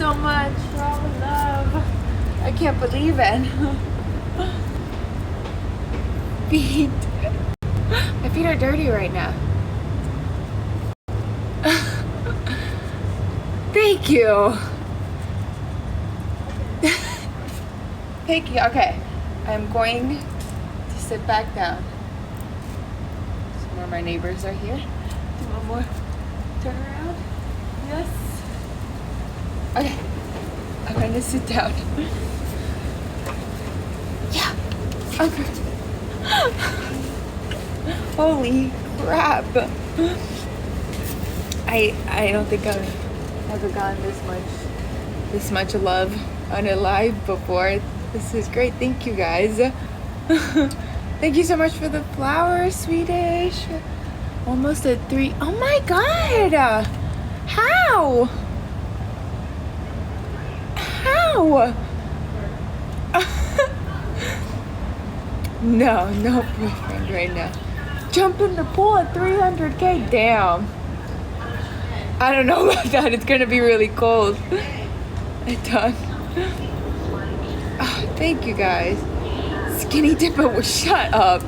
so much for all the love. I can't believe it. Feet. My feet are dirty right now. Thank you. Thank you. Okay. I'm going to sit back down. Some more of my neighbors are here. Do one more turn around. Yes. Okay. I'm going to sit down. Yeah. Okay. Holy crap. I don't think I've ever gotten this much love on a live before. This is great. Thank you guys. Thank you so much for the flowers, Swedish. Almost at 3. Oh my god. How? How? No boyfriend right now. Jump in the pool at 300K. Damn. I don't know about that. It's gonna be really cold. Done. Oh, thank you guys. Skinny Dipper, shut up.